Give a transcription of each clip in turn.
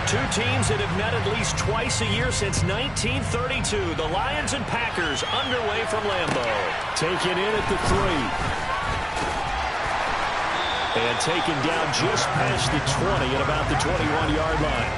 Two teams that have met at least twice a year since 1932. The Lions and Packers underway from Lambeau. Taken in at the 3. And taken down just past the 20 at about the 21-yard line.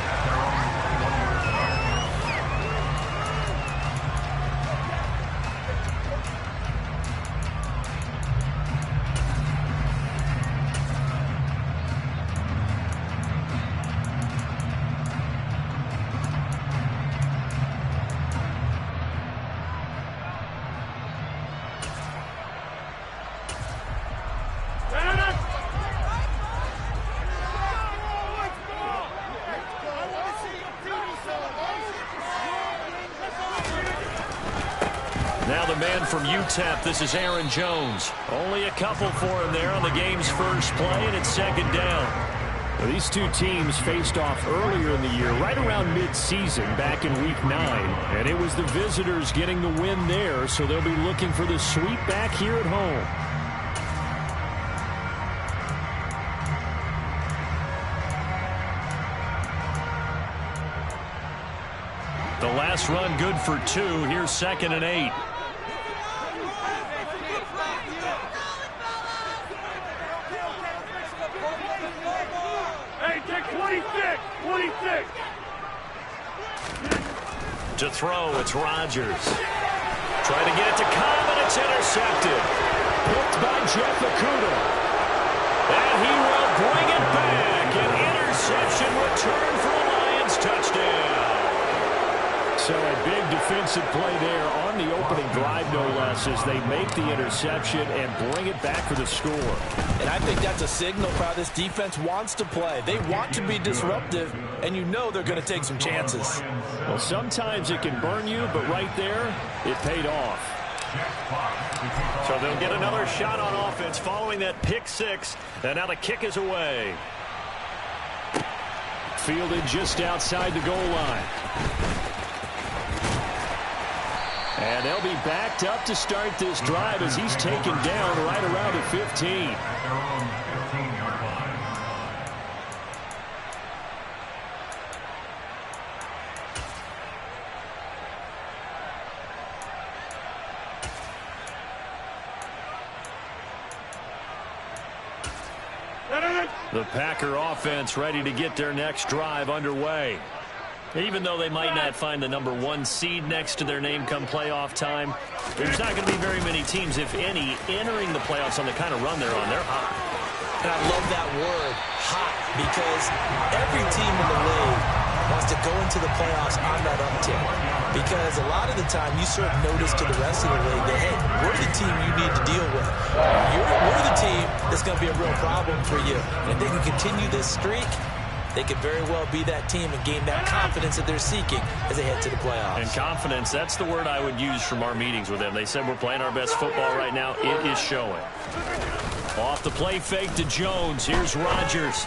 Now the man from UTEP, this is Aaron Jones. Only a couple for him there on the game's first play, and it's second down. Well, these two teams faced off earlier in the year, right around mid-season, back in Week 9. And it was the visitors getting the win there, so they'll be looking for the sweep back here at home. The last run good for 2. Here's 2nd and 8. Hey, take 26! 26! To throw, it's Rodgers. Trying to get it to Cobb, and it's intercepted. Picked by Jeff Okuda. And he will bring it back. An interception return for a Lions touchdown. So a big defensive play there on the opening drive, no less, as they make the interception and bring it back for the score. And I think that's a signal for how this defense wants to play. They want to be disruptive, and you know they're going to take some chances. Well, sometimes it can burn you, but right there, it paid off. So they'll get another shot on offense following that pick 6, and now the kick is away. Fielded just outside the goal line. And they'll be backed up to start this drive as he's taken down right around the 15. The Packer offense ready to get their next drive underway. Even though they might not find the number 1 seed next to their name come playoff time, there's not going to be very many teams, if any, entering the playoffs on the kind of run they're on. They're hot. And I love that word, hot, because every team in the league wants to go into the playoffs on that uptick. Because a lot of the time you serve notice to the rest of the league that, hey, we're the team you need to deal with. We're the team that's going to be a real problem for you. And if they can continue this streak, they could very well be that team and gain that confidence that they're seeking as they head to the playoffs. And confidence, that's the word I would use from our meetings with them. They said we're playing our best football right now. It is showing. Off the play fake to Jones. Here's Rodgers.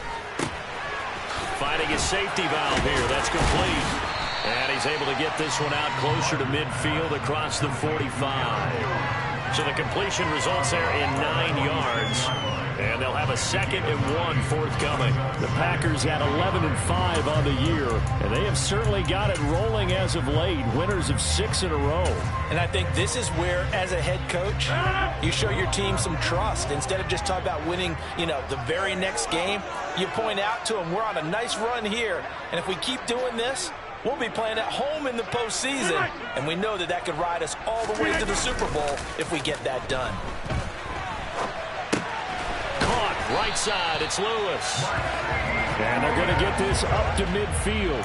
Finding his safety valve here. That's complete. And he's able to get this one out closer to midfield across the 45. So the completion results there in 9 yards. And they'll have a 2nd and 1 forthcoming. The Packers at 11-5 on the year, and they have certainly got it rolling as of late. Winners of 6 in a row. And I think this is where, as a head coach, you show your team some trust. Instead of just talking about winning, the very next game, you point out to them, we're on a nice run here, and if we keep doing this, we'll be playing at home in the postseason, and we know that could ride us all the way to the Super Bowl if we get that done. Right side, it's Lewis. And they're going to get this up to midfield.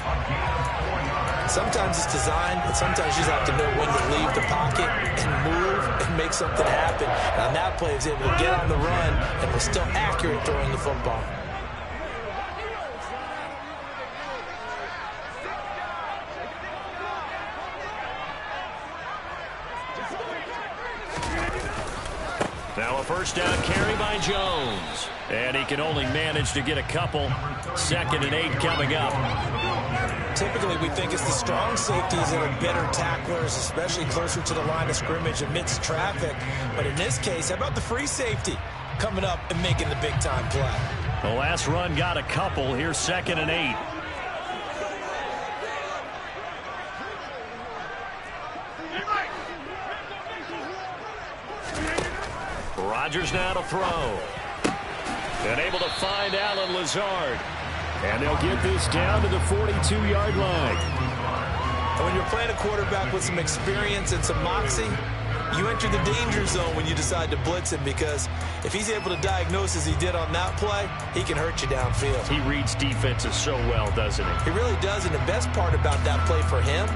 Sometimes it's designed, but sometimes you just have to know when to leave the pocket and move and make something happen. And on that play, he was able to get on the run and was still accurate throwing the football. Now a first down carry by Jones. And he can only manage to get a couple. 2nd and 8 coming up. Typically, we think it's the strong safeties that are better tacklers, especially closer to the line of scrimmage amidst traffic. But in this case, how about the free safety coming up and making the big-time play? The last run got a couple. Here's 2nd and 8. Rodgers now to throw. And able to find Allen Lazard. And they'll get this down to the 42-yard line. And when you're playing a quarterback with some experience and some moxie, you enter the danger zone when you decide to blitz him, because if he's able to diagnose as he did on that play, he can hurt you downfield. He reads defenses so well, doesn't he? He really does, and the best part about that play for him,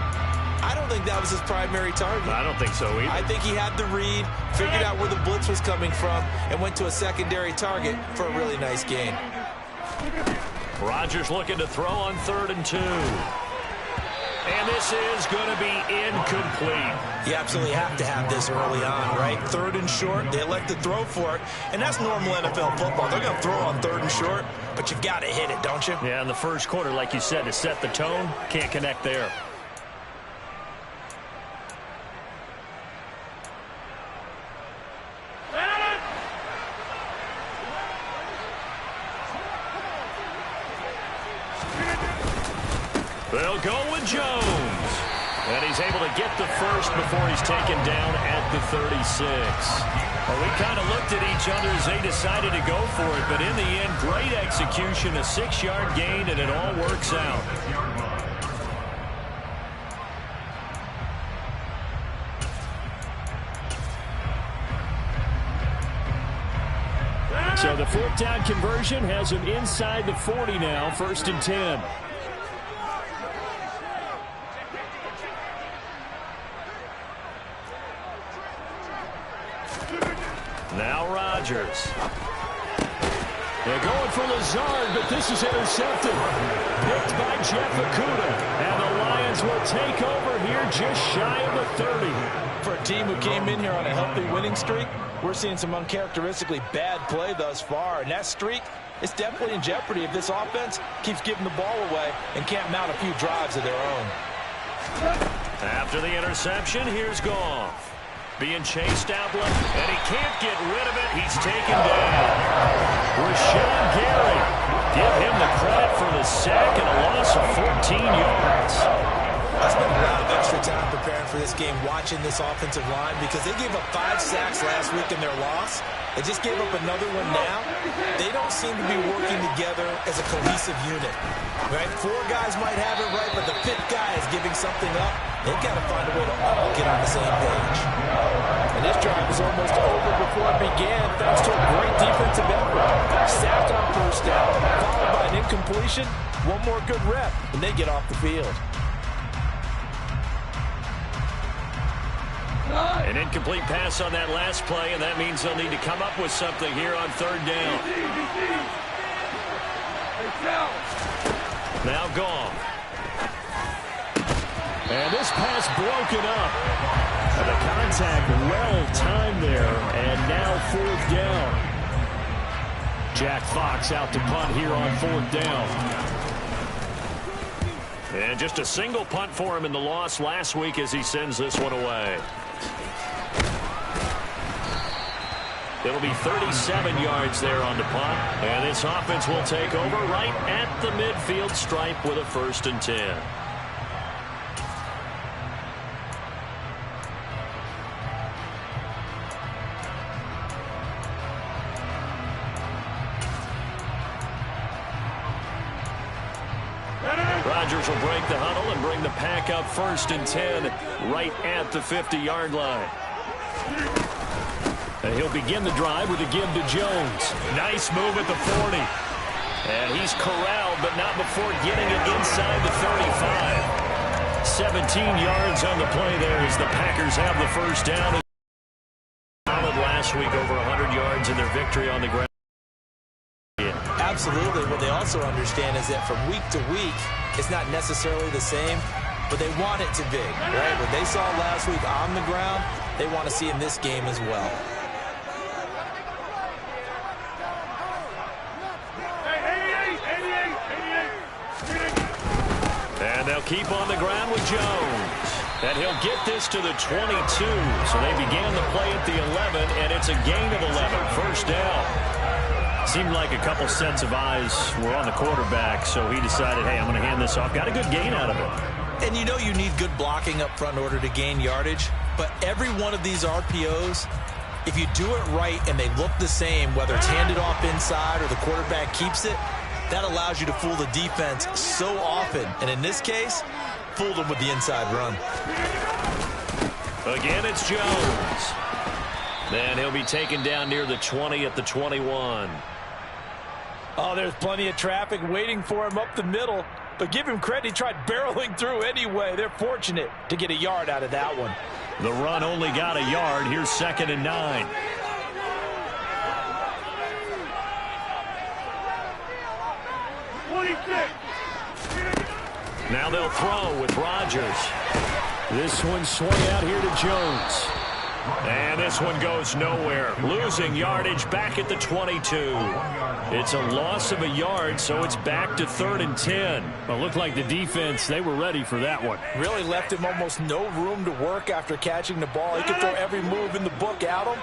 I don't think that was his primary target. I don't think so either. I think he had the read, figured out where the blitz was coming from, and went to a secondary target for a really nice gain. Rodgers looking to throw on 3rd and 2. And this is going to be incomplete. You absolutely have to have this early on, right? 3rd and short, they elect to throw for it, and that's normal NFL football. They're going to throw on 3rd and short, but you've got to hit it, don't you? Yeah, in the first quarter, like you said, to set the tone, can't connect there. They'll go with Jones. And he's able to get the first before he's taken down at the 36. Well, we kind of looked at each other as they decided to go for it, but in the end, great execution, a 6-yard gain, and it all works out. So the 4th down conversion has him inside the 40 now, 1st and 10. Now Rodgers. They're going for Lazard, but this is intercepted. Picked by Jeff Okudah. And the Lions will take over here just shy of the 30. For a team who came in here on a healthy winning streak, we're seeing some uncharacteristically bad play thus far. And that streak is definitely in jeopardy if this offense keeps giving the ball away and can't mount a few drives of their own. After the interception, here's Goff. Being chased out left, and he can't get rid of it. He's taken down. Rashawn Gary. Give him the credit for the sack and a loss of 14 yards. I spent a lot of extra time preparing for this game watching this offensive line, because they gave up 5 sacks last week in their loss. They just gave up another one now. They don't seem to be working together as a cohesive unit. Right? 4 guys might have it right, but the 5th guy is giving something up. They've got to find a way to all get on the same page. And this drive was almost over before it began, thanks to a great defensive effort. Sacked on 1st down, followed by an incompletion. One more good rep, and they get off the field. An incomplete pass on that last play, and that means they'll need to come up with something here on 3rd down. Now Goff. And this pass broken up. And the contact well timed there, and now 4th down. Jack Fox out to punt here on 4th down. And just a single punt for him in the loss last week as he sends this one away. It'll be 37 yards there on the punt. And this offense will take over right at the midfield stripe with a 1st and 10. Rodgers will break the huddle and bring the pack up 1st and 10 right at the 50-yard line. And he'll begin the drive with a give to Jones. Nice move at the 40. And he's corralled, but not before getting it inside the 35. 17 yards on the play there as the Packers have the 1st down. Last week, over 100 yards in their victory on the ground. Absolutely. What they also understand is that from week to week, it's not necessarily the same, but they want it to be, right? What they saw last week on the ground, they want to see in this game as well. And they'll keep on the ground with Jones. And he'll get this to the 22. So they began the play at the 11, and it's a gain of 11. 1st down. Seemed like a couple sets of eyes were on the quarterback, so he decided, hey, I'm going to hand this off. Got a good gain out of it. And you know you need good blocking up front in order to gain yardage, but every one of these RPOs if you do it right and they look the same, whether it's handed off inside or the quarterback keeps it, that allows you to fool the defense so often. And in this case, fooled them with the inside run. Again, it's Jones. Then he'll be taken down near the 20 at the 21. Oh, there's plenty of traffic waiting for him up the middle. But give him credit, he tried barreling through anyway. They're fortunate to get a yard out of that one. The run only got a yard. Here's 2nd and 9. Now they'll throw with Rodgers. This one swung out here to Jones. And this one goes nowhere. Losing yardage back at the 22. It's a loss of a yard, so it's back to 3rd and 10. Well, it looked like the defense, they were ready for that one. Really left him almost no room to work after catching the ball. He could throw every move in the book at him.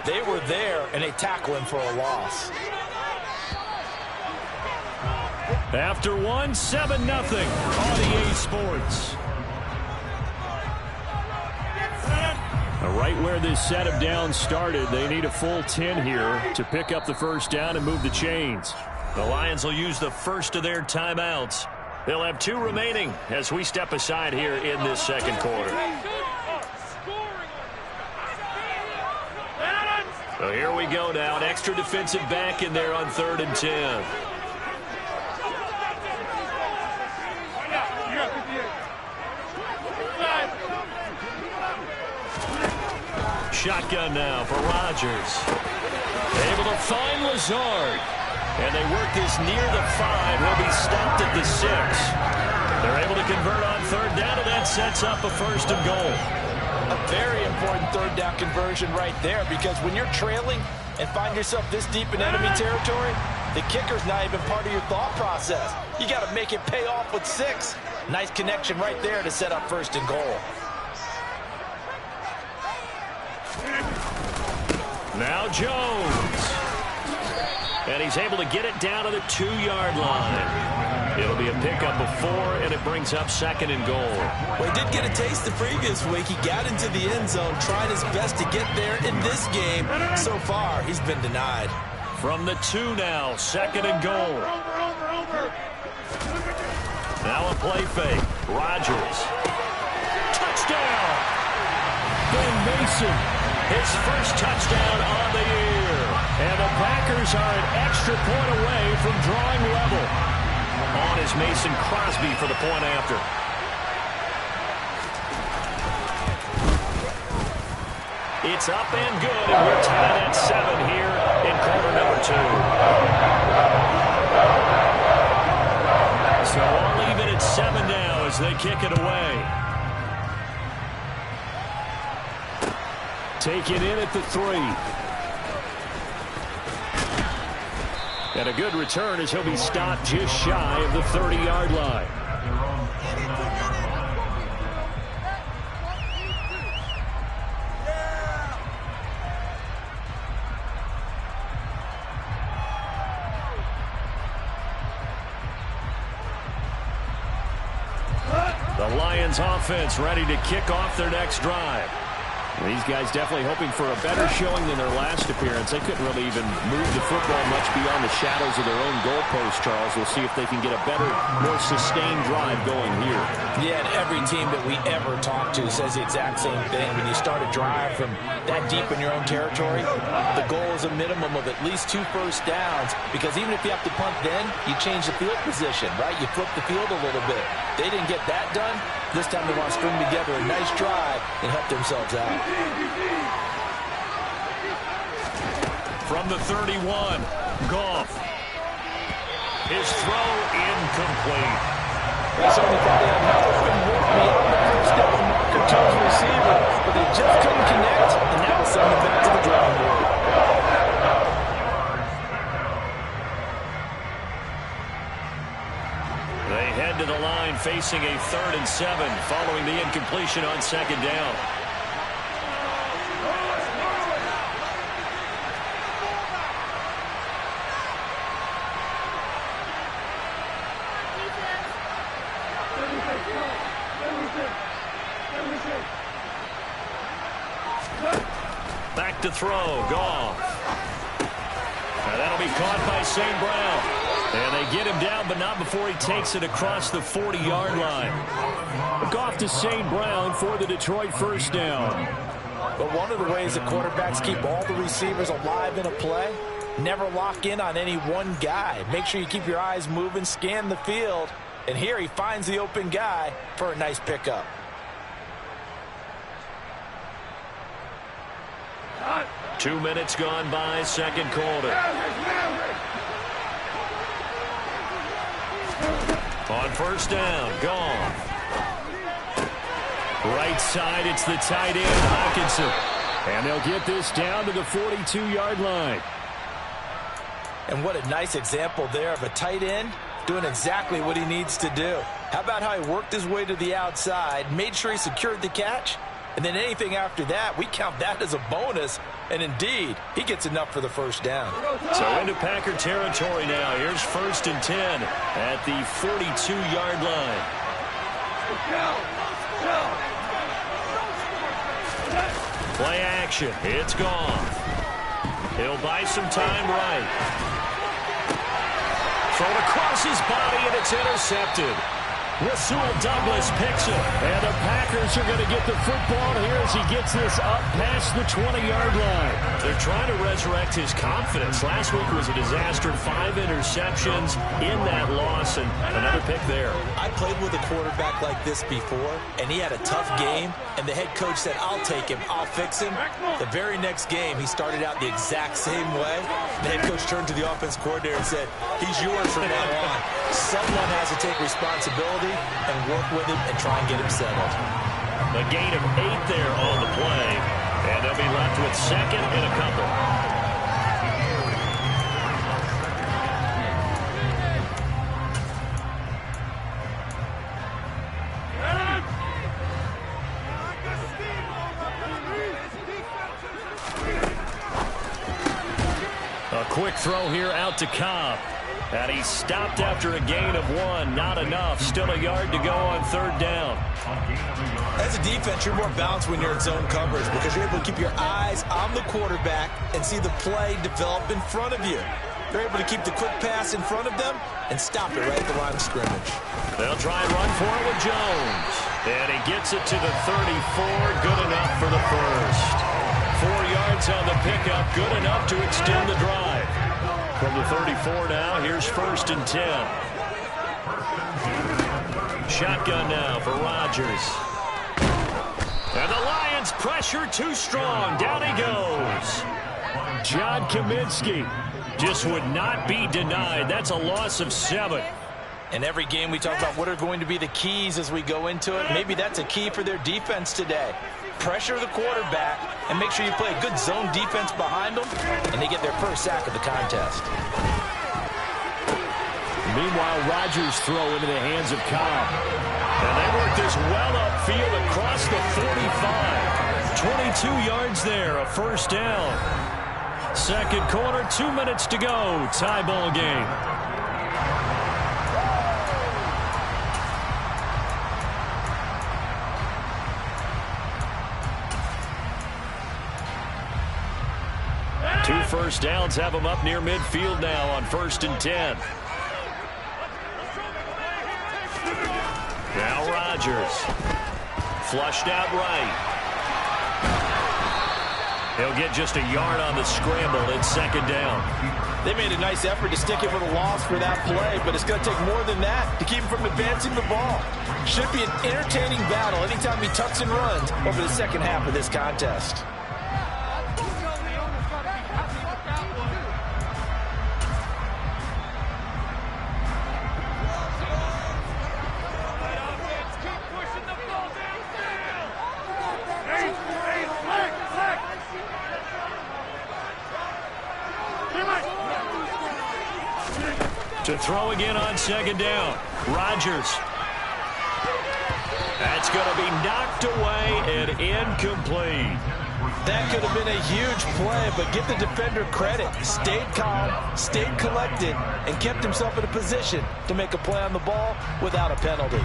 They were there, and they tackle him for a loss. After one, 7-0 on EA Sports. Right where this set of downs started, they need a full 10 here to pick up the first down and move the chains. The Lions will use the first of their timeouts. They'll have 2 remaining as we step aside here in this second quarter. So here we go now. An extra defensive back in there on 3rd and 10. Shotgun now for Rodgers. Able to find Lazard. And they work this near the 5. He'll be stopped at the 6. They're able to convert on 3rd down, and that sets up a 1st and goal. A very important 3rd down conversion right there, because when you're trailing and find yourself this deep in enemy territory, the kicker's not even part of your thought process. You got to make it pay off with 6. Nice connection right there to set up 1st and goal. Now Jones. And he's able to get it down to the 2-yard line. It'll be a pickup of 4, and it brings up 2nd and goal. Well, he did get a taste the previous week. He got into the end zone, tried his best to get there in this game. So far, he's been denied. From the 2 now, 2nd and goal. Now a play fake. Rodgers. Touchdown! Ben Mason. His first touchdown on the year. And the Packers are an extra point away from drawing level. On is Mason Crosby for the point after. It's up and good, and we're tied at 7 here in quarter number 2. So all even at 7 now as they kick it away. Taken in at the 3. And a good return as he'll be stopped just shy of the 30-yard line. The Lions offense ready to kick off their next drive. These guys definitely hoping for a better showing than their last appearance. They couldn't really even move the football much beyond the shadows of their own goalpost, Charles. We'll see if they can get a better, more sustained drive going here. Yeah, and every team that we ever talk to says the exact same thing. When you start a drive from that deep in your own territory, the goal is a minimum of at least 2 first downs, because even if you have to punt then, you change the field position, right? You flip the field a little bit. They didn't get that done. This time they want to string together a nice drive and help themselves out. From the 31, Goff. His throw incomplete. They certainly thought they had help and work beyond the first down marker to his receiver, but they just couldn't connect, and that will send them back to the drawing board. They head to the line facing a 3rd and 7 following the incompletion on 2nd down. Back to throw. Goff. Now that'll be caught by St. Brown. And they get him down, but not before he takes it across the 40-yard line. Goff to St. Brown for the Detroit first down. But one of the ways that quarterbacks keep all the receivers alive in a play, never lock in on any one guy. Make sure you keep your eyes moving, scan the field. And here he finds the open guy for a nice pickup. Hot. 2 minutes gone by, second quarter. On first down, Goff. Right side, it's the tight end, Hockenson. And they'll get this down to the 42-yard line. And what a nice example there of a tight end doing exactly what he needs to do. How about how he worked his way to the outside, made sure he secured the catch, and then anything after that, we count that as a bonus. And indeed, he gets enough for the first down. So into Packer territory now. Here's 1st and 10 at the 42-yard line. Play action. It's gone. He'll buy some time right. Thrown across his body, and it's intercepted. Rasul Douglas picks it. And the Packers are going to get the football here as he gets this up past the 20-yard line. They're trying to resurrect his confidence. Last week was a disaster. 5 interceptions in that loss, and another pick there. I played with a quarterback like this before, and he had a tough game, and the head coach said, I'll take him, I'll fix him. The very next game, he started out the exact same way. The head coach turned to the offense coordinator and said, he's yours from now on. Someone has to take responsibility and work with him and try and get him settled. A gain of 8 there on the play, and they'll be left with second and a couple. A quick throw here out to Cobb. And he stopped after a gain of 1. Not enough. Still a yard to go on 3rd down. As a defense, you're more balanced when you're in zone coverage because you're able to keep your eyes on the quarterback and see the play develop in front of you. You're able to keep the quick pass in front of them and stop it right at the line of scrimmage. They'll try and run for it with Jones. And he gets it to the 34. Good enough for the first. 4 yards on the pickup. Good enough to extend the drive. From the 34 now, here's 1st and 10. Shotgun now for Rodgers. And the Lions pressure too strong. Down he goes. John Kaminsky just would not be denied. That's a loss of 7. In every game we talk about what are going to be the keys as we go into it. Maybe that's a key for their defense today. Pressure the quarterback and make sure you play a good zone defense behind them, and they get their first sack of the contest. Meanwhile, Rodgers throw into the hands of Cobb. And they work this well upfield across the 45. 22 yards there, a first down. Second quarter, 2 minutes to go. Tie ball game. Two first downs have them up near midfield now on 1st and 10. Now Rodgers. Flushed out right. He'll get just a yard on the scramble. It's 2nd down. They made a nice effort to stick him with a loss for that play, but it's going to take more than that to keep him from advancing the ball. Should be an entertaining battle anytime he tucks and runs over the second half of this contest. To throw again on 2nd down. Rodgers. That's going to be knocked away and incomplete. That could have been a huge play, but give the defender credit. Stayed calm, stayed collected, and kept himself in a position to make a play on the ball without a penalty.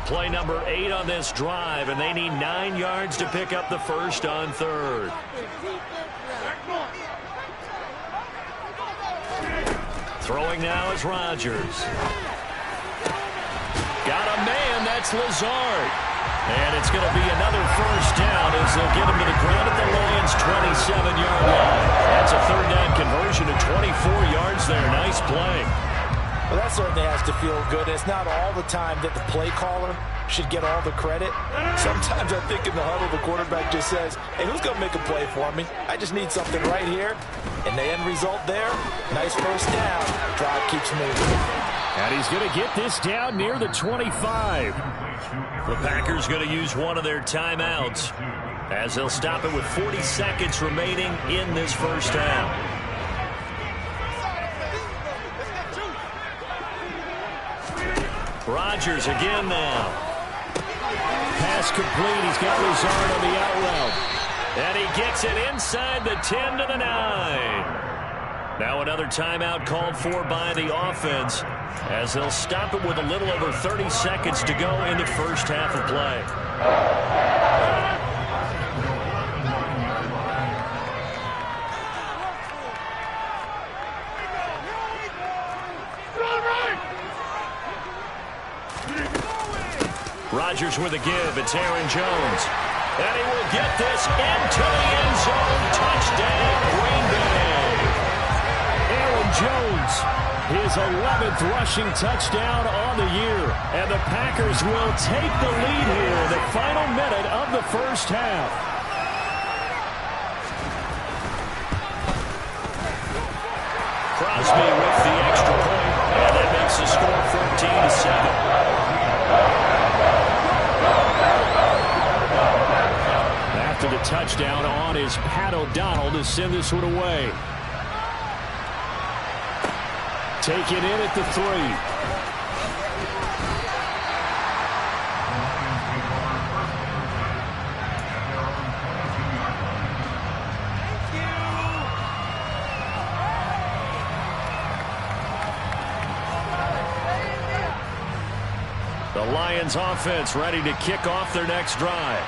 play number 8 on this drive, and they need 9 yards to pick up the first on third. Throwing now is Rodgers. Got a man, that's Lazard. And it's going to be another first down as they'll get him to the ground at the Lions' 27-yard line. That's a third down conversion of 24 yards there. Nice play. Well, that certainly has to feel good. It's not all the time that the play caller should get all the credit. Sometimes I think in the huddle, the quarterback just says, hey, who's going to make a play for me? I just need something right here. And the end result there, nice first down. Drive keeps moving. And he's going to get this down near the 25. The Packers going to use one of their timeouts as they'll stop it with 40 seconds remaining in this first half. Rodgers again now. Pass complete. He's got Lazard on the out route. And he gets it inside the 10 to the 9. Now another timeout called for by the offense as they'll stop it with a little over 30 seconds to go in the first half of play. Rodgers with a give. It's Aaron Jones. And he will get this into the end zone. Touchdown, Green Bay. Aaron Jones, his 11th rushing touchdown on the year. And the Packers will take the lead here in the final minute of the first half. Crosby with the extra point. And that makes the score 14-7. After the touchdown on is Pat O'Donnell to send this one away. Taken in at the 3. The Lions offense ready to kick off their next drive.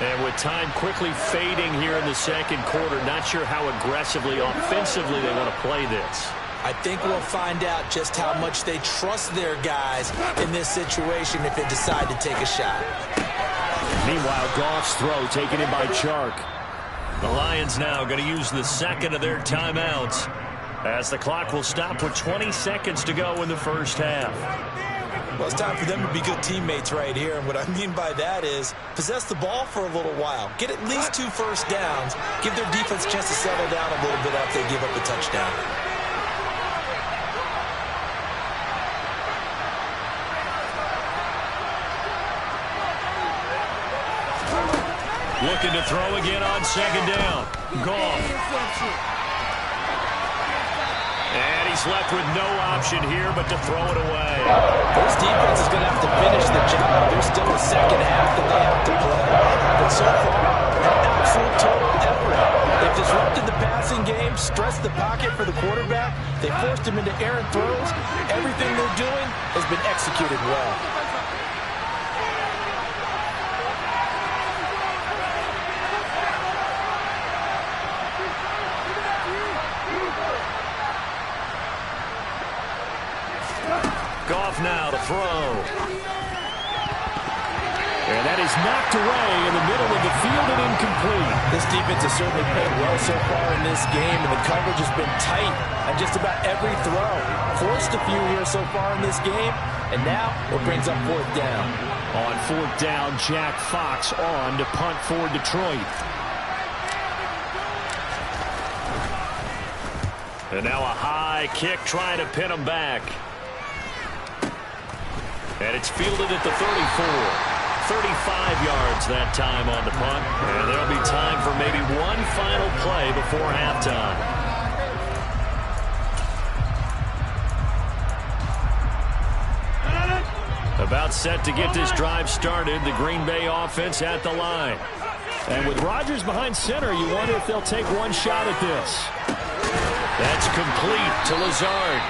And with time quickly fading here in the second quarter, not sure how aggressively, offensively they want to play this. I think we'll find out just how much they trust their guys in this situation if they decide to take a shot. Meanwhile, Goff's throw taken in by Chark. The Lions now going to use the second of their timeouts as the clock will stop with 20 seconds to go in the first half. Well, it's time for them to be good teammates right here. And what I mean by that is possess the ball for a little while. Get at least 2 first downs. Give their defense a chance to settle down a little bit after they give up the touchdown. Looking to throw again on second down. Goff. And he's left with no option here but to throw it away. This defense is going to have to finish the job. There's still a second half that they have to play. But so far, an absolute total effort. They've disrupted the passing game, stressed the pocket for the quarterback. They forced him into errant throws. Everything they're doing has been executed well. Goff now to throw. And that is knocked away in the middle of the field and incomplete. This defense has certainly played well so far in this game, and the coverage has been tight on just about every throw. Forced a few here so far in this game, and now it brings up fourth down. On fourth down, Jack Fox on to punt for Detroit. And now a high kick trying to pin him back. And it's fielded at the 34. 35 yards that time on the punt. And there'll be time for maybe one final play before halftime. About set to get this drive started. The Green Bay offense at the line. And with Rodgers behind center, you wonder if they'll take one shot at this. That's complete to Lazard.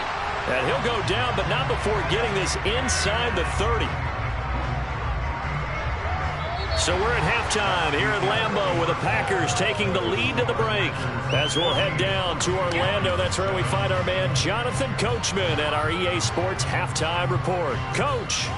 And he'll go down, but not before getting this inside the 30. So we're at halftime here at Lambeau with the Packers taking the lead to the break. As we'll head down to Orlando, that's where we find our man Jonathan Coachman at our EA Sports Halftime Report. Coach.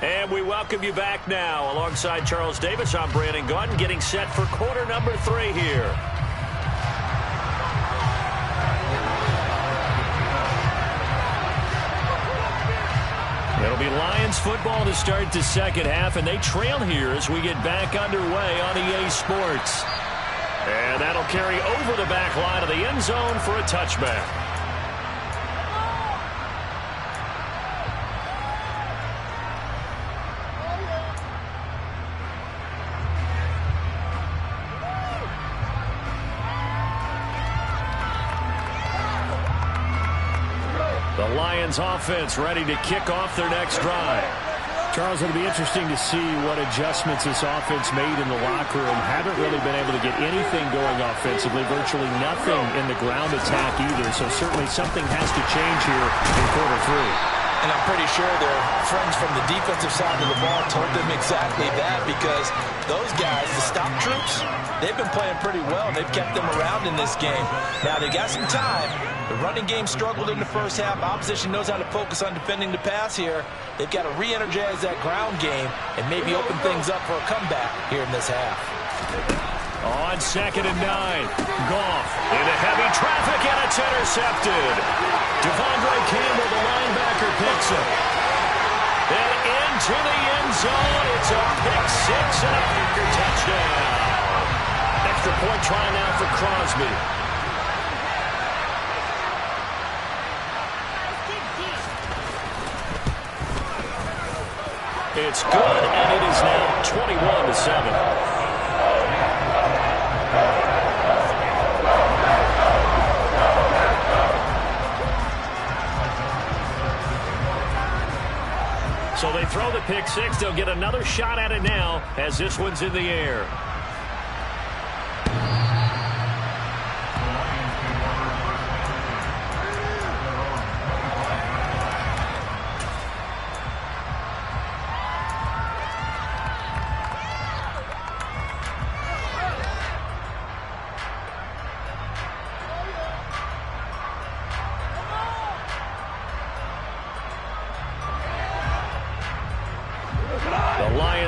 And we welcome you back now. Alongside Charles Davis, I'm Brandon Gaudin, getting set for quarter number 3 here. It'll be Lions football to start the second half, and they trail here as we get back underway on EA Sports. And that'll carry over the back line of the end zone for a touchback. The Lions offense ready to kick off their next drive. Charles, it'll be interesting to see what adjustments this offense made in the locker room. Haven't really been able to get anything going offensively, virtually nothing in the ground attack either. So certainly something has to change here in quarter 3. And I'm pretty sure their friends from the defensive side of the ball told them exactly that, because those guys, the stop troops, they've been playing pretty well. They've kept them around in this game. Now, they got some time. The running game struggled in the first half. Opposition knows how to focus on defending the pass here. They've got to re-energize that ground game and maybe open things up for a comeback here in this half. On 2nd and 9, Goff into heavy traffic, and it's intercepted. Devondre Campbell, the linebacker, picks it. And into the end zone. It's a pick 6 and a Packer touchdown. Extra point try now for Crosby. It's good, and it is now 21-7. So they throw the pick 6. They'll get another shot at it now as this one's in the air.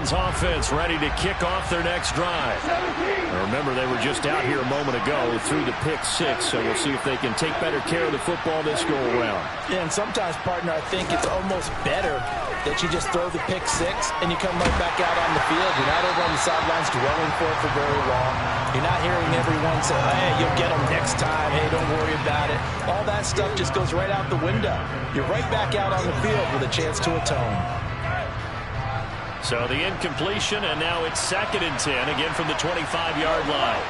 Offense ready to kick off their next drive. Remember, they were just out here a moment ago through the pick 6, so we'll see if they can take better care of the football this go around. Yeah, and sometimes, partner, I think it's almost better that you just throw the pick 6 and you come right back out on the field. You're not over on the sidelines dwelling for it for very long. You're not hearing everyone say, hey, you'll get them next time. Hey, don't worry about it. All that stuff just goes right out the window. You're right back out on the field with a chance to atone. So the incompletion, and now it's 2nd and 10, again from the 25-yard line.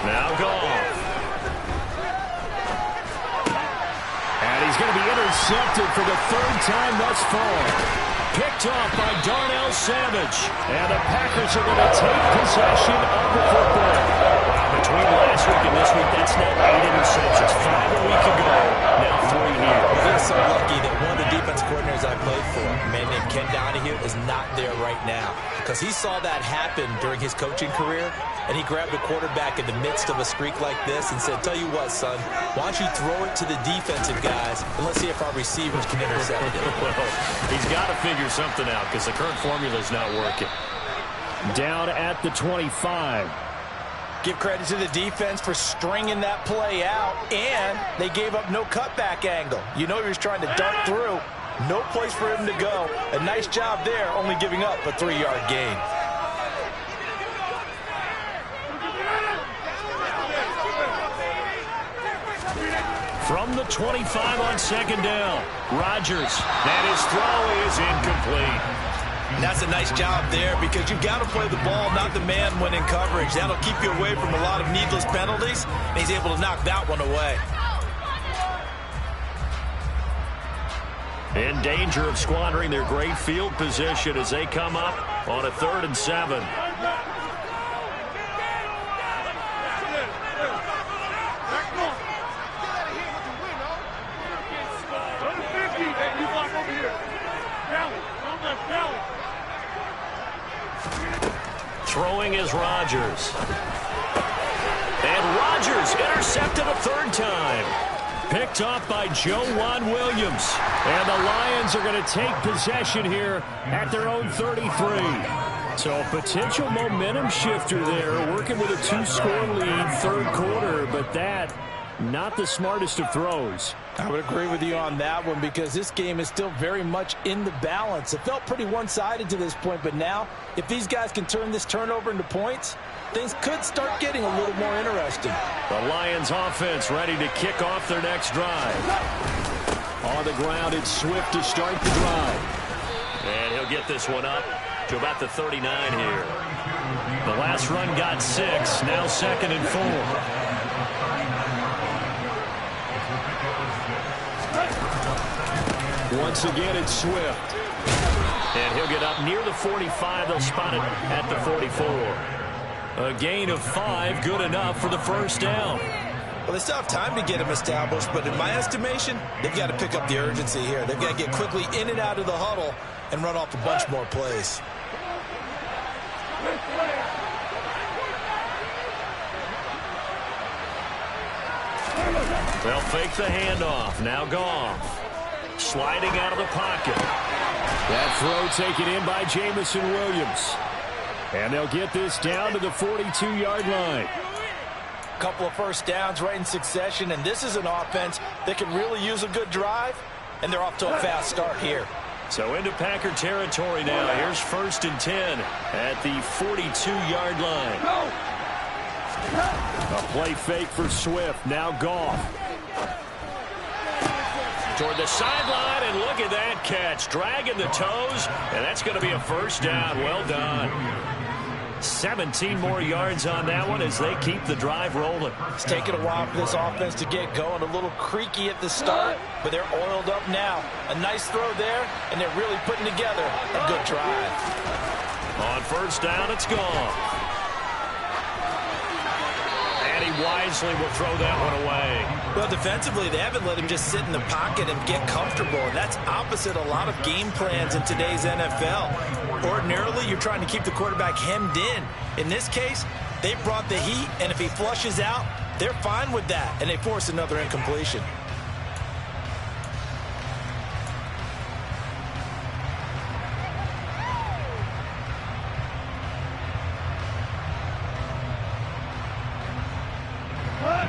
Now Goff. And he's going to be intercepted for the 3rd time thus far. Picked off by Darnell Savage. And the Packers are going to take possession of the football. Between last week and this week, that's now 8 interceptions. 5 a week ago. Now 3 here. We're so lucky that one of the defense coordinators I played for, a man named Ken Donahue, is not there right now. Because he saw that happen during his coaching career, and he grabbed the quarterback in the midst of a streak like this and said, tell you what, son, why don't you throw it to the defensive guys, and let's see if our receivers can intercept it. Well, he's got to figure something out because the current formula is not working. Down at the 25. Give credit to the defense for stringing that play out, and they gave up no cutback angle. You know he was trying to dart through. No place for him to go. A nice job there, only giving up a 3-yard gain. From the 25 on 2nd down, Rodgers, and his throw is incomplete. And that's a nice job there because you've got to play the ball, not the man when in coverage. That'll keep you away from a lot of needless penalties, and he's able to knock that one away. In danger of squandering their great field position as they come up on a 3rd and 7. Throwing is Rodgers. And Rodgers intercepted a 3rd time. Picked off by Joejuan Williams. And the Lions are going to take possession here at their own 33. So a potential momentum shifter there, working with a 2-score lead, 3rd quarter, but that not the smartest of throws. I would agree with you on that one because this game is still very much in the balance. It felt pretty one-sided to this point, but now if these guys can turn this turnover into points, things could start getting a little more interesting. The Lions offense ready to kick off their next drive. On the ground, it's Swift to start the drive. And he'll get this one up to about the 39 here. The last run got 6, now 2nd and 4. Once again, it's Swift. And he'll get up near the 45. They'll spot it at the 44. A gain of 5, good enough for the 1st down. Well, they still have time to get him established, but in my estimation, they've got to pick up the urgency here. They've got to get quickly in and out of the huddle and run off a bunch more plays. They'll fake the handoff. Now Goff. Sliding out of the pocket. That throw taken in by Jamison Williams. And they'll get this down to the 42-yard line. Couple of 1st downs right in succession, and this is an offense that can really use a good drive, and they're off to a fast start here. So into Packer territory now. Here's 1st and 10 at the 42-yard line. A play fake for Swift. Now Goff. Toward the sideline, and look at that catch. Dragging the toes, and that's going to be a 1st down. Well done. 17 more yards on that one as they keep the drive rolling. It's taken a while for this offense to get going. A little creaky at the start, but they're oiled up now. A nice throw there, and they're really putting together a good drive. On 1st down, it's gone. And he wisely will throw that one away. Well, defensively, they haven't let him just sit in the pocket and get comfortable, and that's opposite a lot of game plans in today's NFL. Ordinarily, you're trying to keep the quarterback hemmed in. In this case, they brought the heat, and if he flushes out, they're fine with that, and they force another incompletion.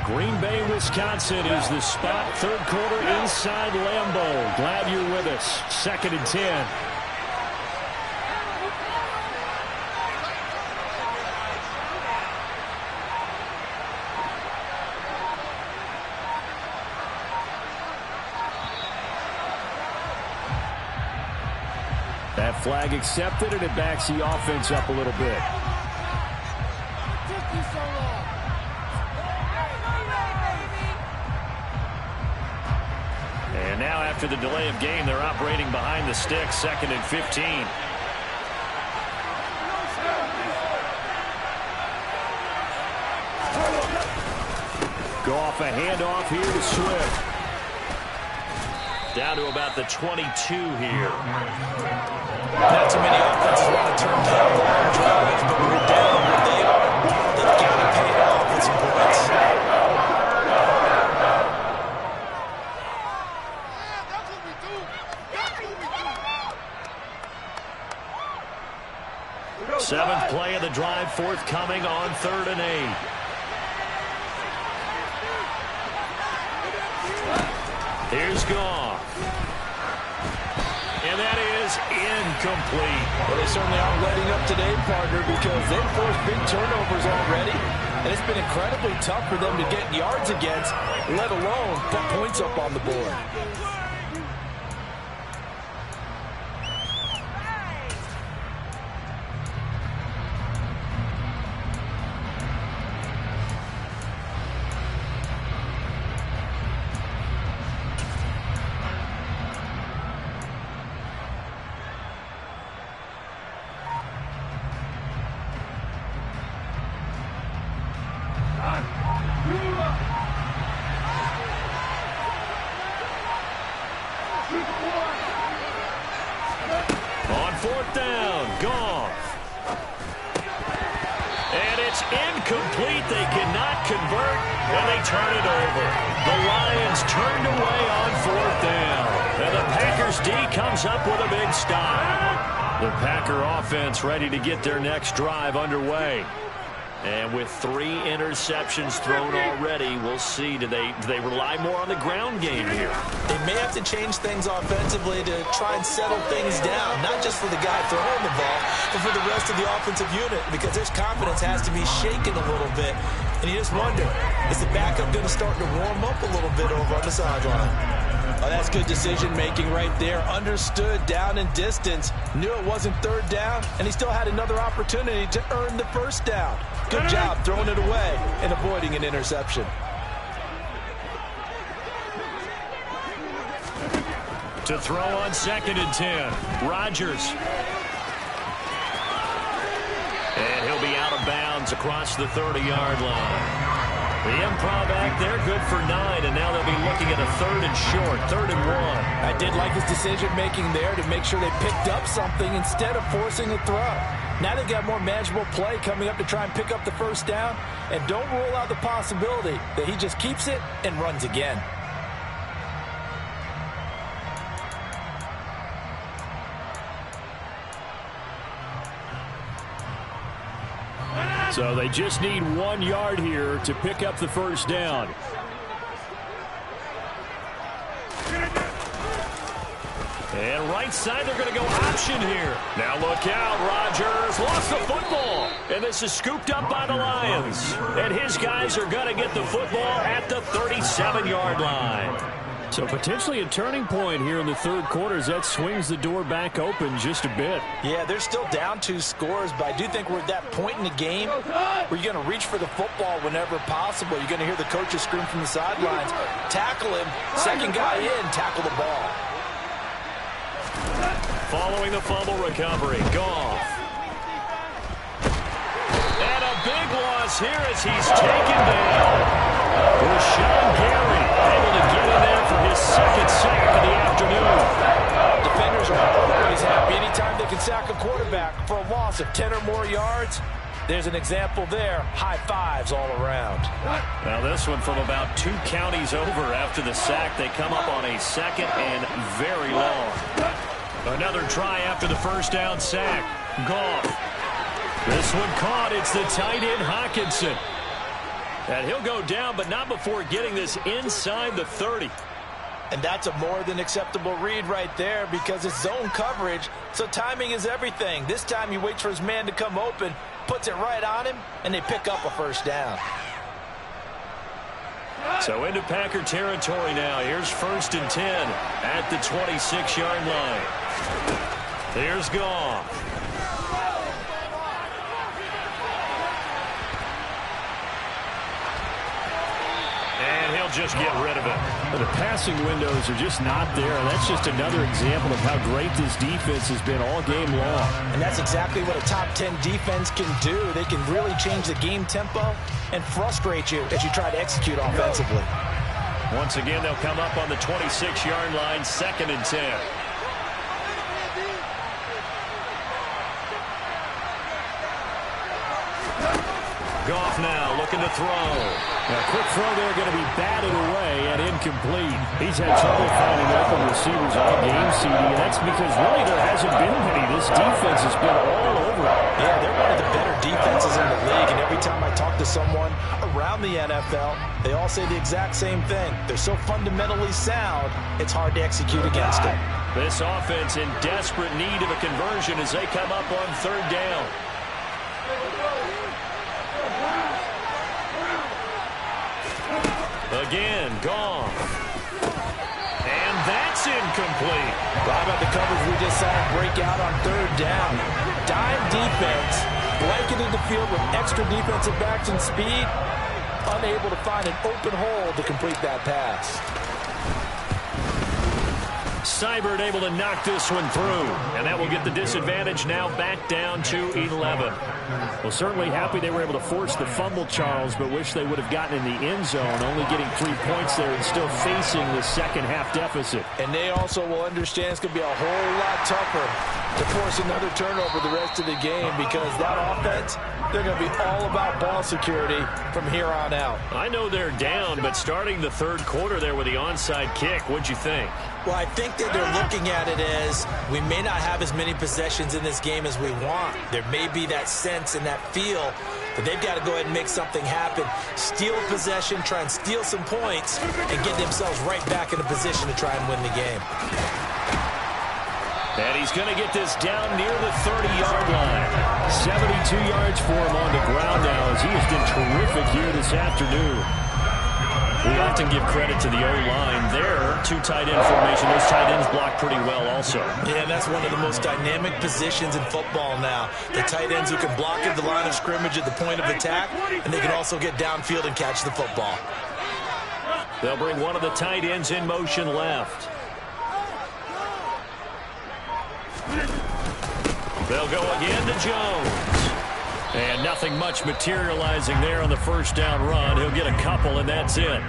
Green Bay, Wisconsin is the spot. 3rd quarter inside Lambeau. Glad you're with us. 2nd and 10. That flag accepted, and it backs the offense up a little bit. And now after the delay of game, they're operating behind the sticks, 2nd and 15. Go off a handoff here to Swift. Down to about the 22 here. Not too many offenses want to turn down the long drives, but when we're down where they are, they've got to pay it off with some points. Seventh play of the drive forthcoming on 3rd and 8. Here's Goff. And that is incomplete. Well, they certainly aren't letting up today, partner, because they've forced big turnovers already. And it's been incredibly tough for them to get yards against, let alone put points up on the board. On fourth down, Goff. And it's incomplete. They cannot convert, and they turn it over. The Lions turned away on fourth down. And the Packers D comes up with a big stop. The Packer offense ready to get their next drive underway. And with 3 interceptions thrown already, we'll see. Do they rely more on the ground game here? They may have to change things offensively to try and settle things down, not just for the guy throwing the ball, but for the rest of the offensive unit, because their confidence has to be shaken a little bit. And you just wonder, is the backup going to start to warm up a little bit over on the sideline? Oh, that's good decision-making right there. Understood down and distance. Knew it wasn't third down, and he still had another opportunity to earn the first down. Good job throwing it away and avoiding an interception. To throw on 2nd and 10, Rodgers. And he'll be out of bounds across the 30-yard line. The improv act there, good for 9, and now they'll be looking at a 3rd and short, 3rd and 1. I did like his decision-making there to make sure they picked up something instead of forcing a throw. Now they've got more manageable play coming up to try and pick up the first down, and don't rule out the possibility that he just keeps it and runs again. So they just need 1 yard here to pick up the first down. And right side, they're going to go option here. Now look out, Rodgers lost the football. And this is scooped up by the Lions. And his guys are going to get the football at the 37-yard line. So potentially a turning point here in the 3rd quarter as that swings the door back open just a bit. Yeah, they're still down 2 scores, but I do think we're at that point in the game where you're going to reach for the football whenever possible. You're going to hear the coaches scream from the sidelines. Tackle him. Second guy in, tackle the ball. Following the fumble recovery, Goff. And a big loss here as he's taken down. Rashawn Gary able to get in there for his 2nd sack of the afternoon. Defenders are always happy anytime they can sack a quarterback for a loss of 10 or more yards. There's an example there. High fives all around. Now this one from about 2 counties over after the sack. They come up on a 2nd and very long. Another try after the first down sack. Goff. This one caught. It's the tight end Hockenson. And he'll go down, but not before getting this inside the 30. And that's a more than acceptable read right there because it's zone coverage, so timing is everything. This time he waits for his man to come open, puts it right on him, and they pick up a first down. So into Packer territory now. Here's 1st and 10 at the 26-yard line. Here's Goff. And he'll just get rid of it. But the passing windows are just not there, and that's just another example of how great this defense has been all game long. And that's exactly what a top 10 defense can do. They can really change the game tempo and frustrate you as you try to execute offensively. Once again, they'll come up on the 26-yard line, 2nd and 10. Goff now looking to throw. A quick throw there going to be batted away and incomplete. He's had trouble finding open receivers all game, CD, and that's because really there hasn't been many. This defense has been all over it. Yeah, they're one of the better defenses in the league, and every time I talk to someone around the NFL, they all say the exact same thing. They're so fundamentally sound, it's hard to execute against them. This offense in desperate need of a conversion as they come up on 3rd down. Again, Goff. And that's incomplete. Right about the coverage we just saw break out on 3rd down. Dime defense, blanketed the field with extra defensive backs and speed, unable to find an open hole to complete that pass. Seibert able to knock this one through. And that will get the disadvantage now back down to 11. Well, certainly happy they were able to force the fumble, Charles, but wish they would have gotten in the end zone, only getting 3 points there and still facing the second half deficit. And they also will understand it's going to be a whole lot tougher to force another turnover the rest of the game, because that offense, they're going to be all about ball security from here on out. I know they're down, but starting the third quarter there with the onside kick, what'd you think? Well, I think that they're looking at it as we may not have as many possessions in this game as we want. There may be that sense and that feel that they've got to go ahead and make something happen. Steal a possession, try and steal some points, and get themselves right back in a position to try and win the game. And he's going to get this down near the 30-yard line. 72 yards for him on the ground now, as he has been terrific here this afternoon. We often give credit to the O-line there. 2 tight end formation. Those tight ends block pretty well also. Yeah, that's one of the most dynamic positions in football now. The tight ends who can block at the line of scrimmage at the point of attack, and they can also get downfield and catch the football. They'll bring one of the tight ends in motion left. They'll go again to Jones. And nothing much materializing there on the first down run. He'll get a couple, and that's it.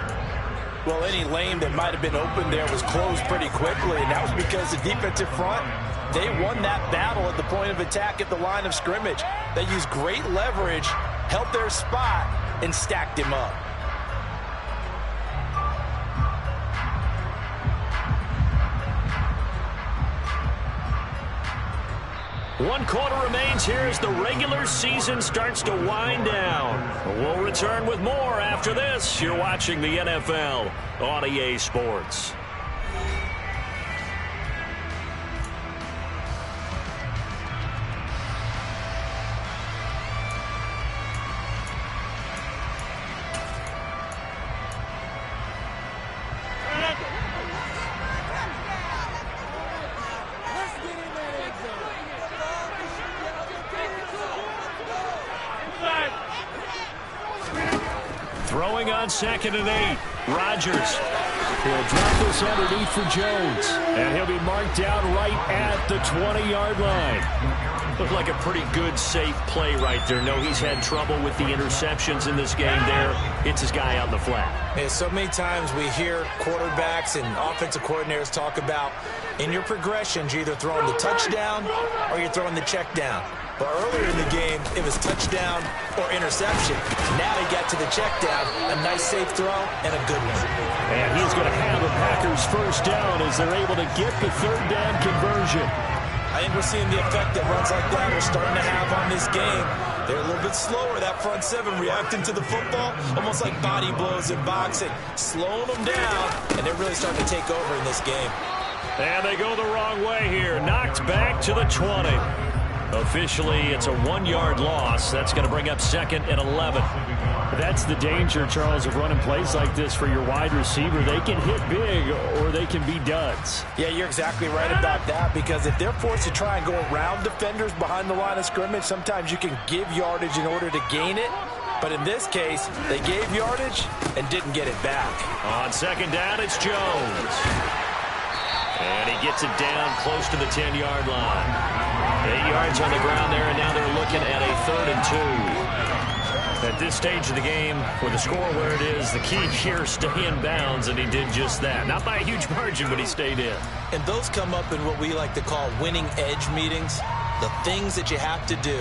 Well, any lane that might have been open there was closed pretty quickly, and that was because the defensive front, they won that battle at the point of attack at the line of scrimmage. They used great leverage, held their spot, and stacked him up. One quarter remains here as the regular season starts to wind down. We'll return with more after this. You're watching the NFL on EA Sports. Throwing on 2nd and 8. Rodgers. He'll drop this underneath for Jones. And he'll be marked down right at the 20-yard line. Looked like a pretty good, safe play right there. No, he's had trouble with the interceptions in this game there. Hits his guy out in the flat. Yeah, so many times we hear quarterbacks and offensive coordinators talk about in your progressions, you're either throwing the touchdown or you're throwing the check down. But earlier in the game, it was touchdown or interception. Now he got to the check down, a nice safe throw, and a good one. And he's going to have the Packers first down as they're able to get the third down conversion. I think we're seeing the effect that runs like that are starting to have on this game. They're a little bit slower, that front seven, reacting to the football, almost like body blows in boxing, slowing them down, and they're really starting to take over in this game. And they go the wrong way here. Knocked back to the 20. Officially, it's a 1-yard loss. That's going to bring up 2nd and 11. That's the danger, Charles, of running plays like this for your wide receiver. They can hit big or they can be duds. Yeah, you're exactly right about that, because if they're forced to try and go around defenders behind the line of scrimmage, sometimes you can give yardage in order to gain it. But in this case, they gave yardage and didn't get it back. On 2nd down, it's Jones. And he gets it down close to the 10-yard line. 8 yards on the ground there, and now they're looking at a 3rd and 2. At this stage of the game, with the score where it is, the key here, stay in bounds, and he did just that. Not by a huge margin, but he stayed in. And those come up in what we like to call winning edge meetings. The things that you have to do,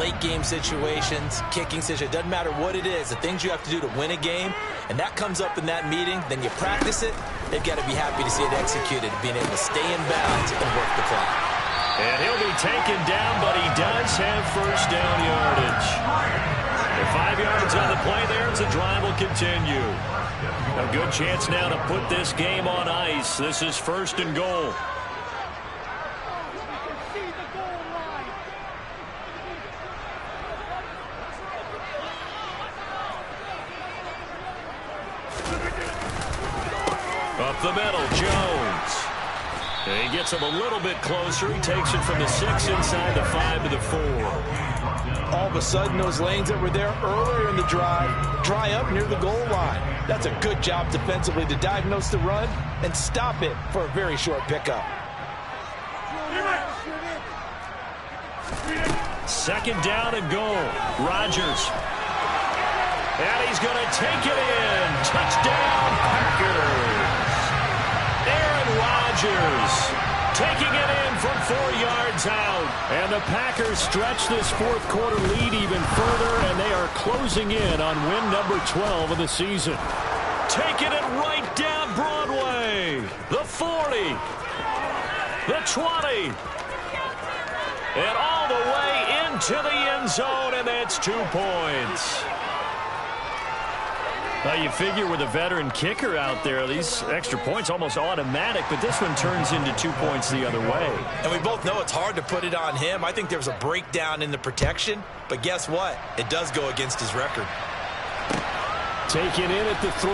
late game situations, kicking situations, doesn't matter what it is, the things you have to do to win a game, and that comes up in that meeting, then you practice it, they've got to be happy to see it executed, being able to stay in bounds and work the clock. And he'll be taken down, but he does have first down yardage. And 5 yards on the play there, as the drive will continue. A good chance now to put this game on ice. This is 1st and goal. Up the middle, Jones. And he gets him a little bit closer. He takes it from the 6 inside the 5 to the 4. All of a sudden, those lanes that were there earlier in the drive dry up near the goal line. That's a good job defensively to diagnose the run and stop it for a very short pickup. Second down and goal. Rodgers. And he's going to take it in. Touchdown, Packers. Aaron Rodgers taking it in from 4 yards out. And the Packers stretch this fourth quarter lead even further, and they are closing in on win number 12 of the season. Taking it right down Broadway. The 40. The 20. And all the way into the end zone, and that's 2 points. Now you figure with a veteran kicker out there, these extra points almost automatic, but this one turns into 2 points the other way. And we both know it's hard to put it on him. I think there was a breakdown in the protection, but guess what? It does go against his record. Taken in at the 3.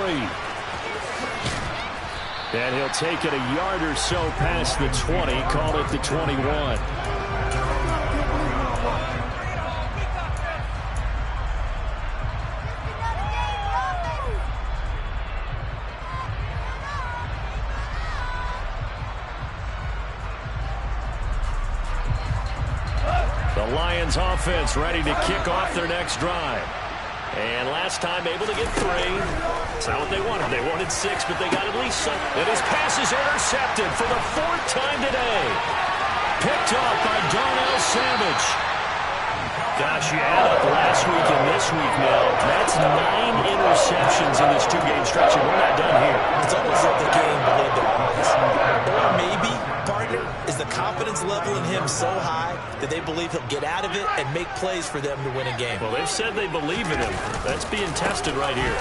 And he'll take it a yard or so past the 20, call it the 21. The Lions offense ready to kick off their next drive. And last time able to get 3. That's not what they wanted. They wanted 6, but they got at least some. And his pass is intercepted for the 4th time today. Picked up by Darnell Savage. Gosh, you add up last week and this week now. That's 9 interceptions in this 2-game stretch, and we're not done here. It's almost like the game believed their eyes. Or maybe, partner, is the confidence level in him so high that they believe he'll get out of it and make plays for them to win a game. Well, they've said they believe in him. That's being tested right here.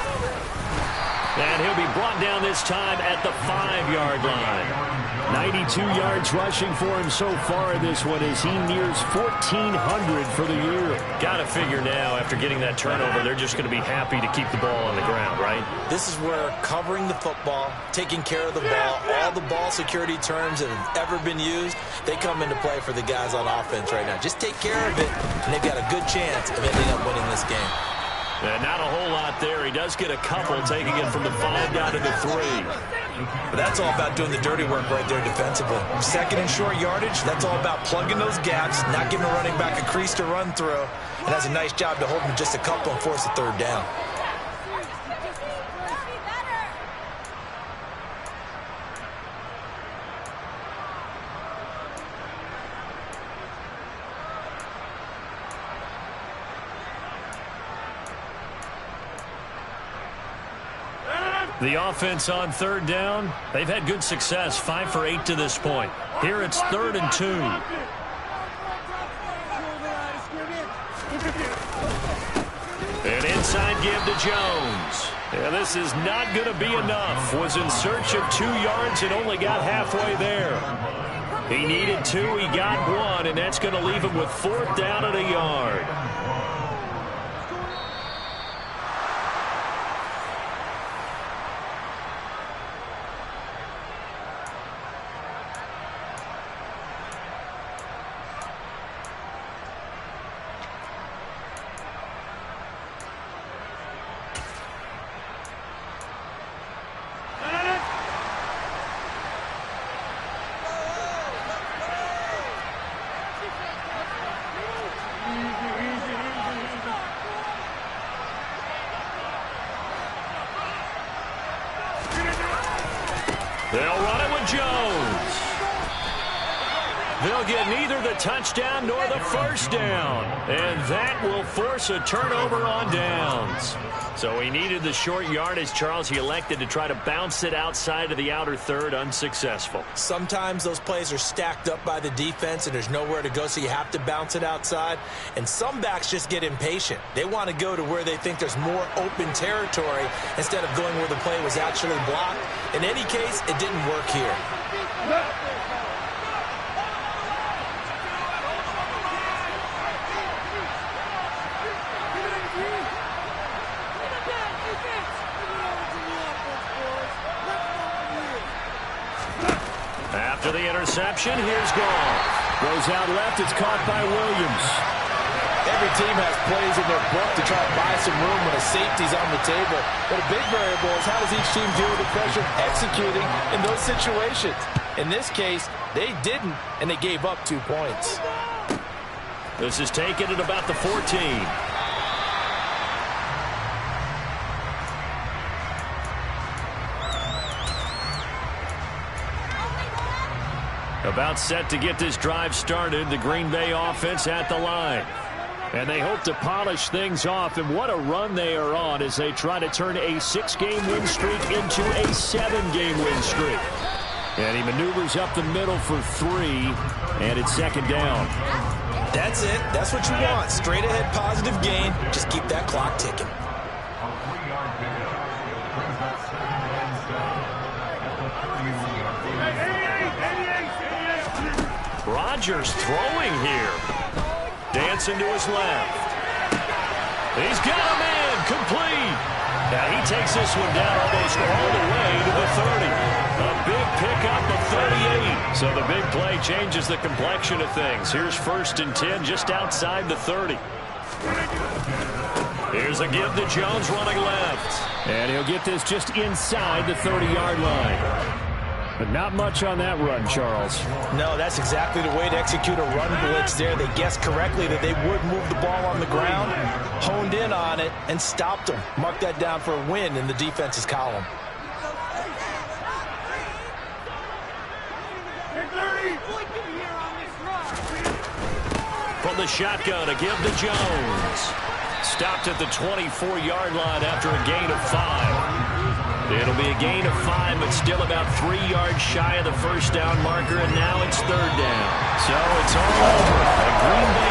And he'll be brought down this time at the 5-yard line. 92 yards rushing for him so far in this one as he nears 1,400 for the year. Got to figure now, after getting that turnover, they're just going to be happy to keep the ball on the ground, right? This is where covering the football, taking care of the ball, all the ball security terms that have ever been used, they come into play for the guys on offense right now. Just take care of it, and they've got a good chance of ending up winning this game. And not a whole lot there. He does get a couple, taking it from the 5 down to the 3. But that's all about doing the dirty work right there defensively. Second and short yardage, that's all about plugging those gaps, not giving a running back a crease to run through. And that's a nice job to hold him just a couple and force a 3rd down. The offense on 3rd down, they've had good success, 5 for 8 to this point. Here it's 3rd and 2. An inside give to Jones. And this is not going to be enough. Was in search of 2 yards and only got halfway there. He needed 2, he got 1, and that's going to leave him with 4th down and a yard. They'll run it with Jones. They'll get neither the touchdown nor the 1st down. And that will force a turnover on downs. So he needed the short yardage, Charles. He elected to try to bounce it outside of the outer 3rd, unsuccessful. Sometimes those plays are stacked up by the defense and there's nowhere to go, so you have to bounce it outside. And some backs just get impatient. They want to go to where they think there's more open territory instead of going where the play was actually blocked. In any case, it didn't work here. After the interception, here's Goff. Goes out left. It's caught by Williams. Every team has plays in their book to try to buy some room when a safety's on the table. But a big variable is how does each team deal with the pressure of executing in those situations. In this case, they didn't, and they gave up 2 points. This is taken at about the 14. About set to get this drive started. The Green Bay offense at the line. And they hope to polish things off. And what a run they are on as they try to turn a 6-game win streak into a 7-game win streak. And he maneuvers up the middle for 3. And it's second down. That's it. That's what you want. Straight ahead positive gain. Just keep that clock ticking. Rodgers throwing here. Dancing to his left. He's got a man. Complete. Now he takes this one down almost all the way to the 30. A big pickup of 38. So the big play changes the complexion of things. Here's 1st and 10 just outside the 30. Here's a give to Jones running left. And he'll get this just inside the 30-yard line. But not much on that run, Charles. No, that's exactly the way to execute a run blitz there. They guessed correctly that they would move the ball on the ground, honed in on it, and stopped them. Mark that down for a win in the defense's column. From the shotgun, a give to Jones. Stopped at the 24-yard line after a gain of 5. It'll be a gain of 5, but still about 3 yards shy of the first down marker, and now it's 3rd down. So it's all over. The Green Bay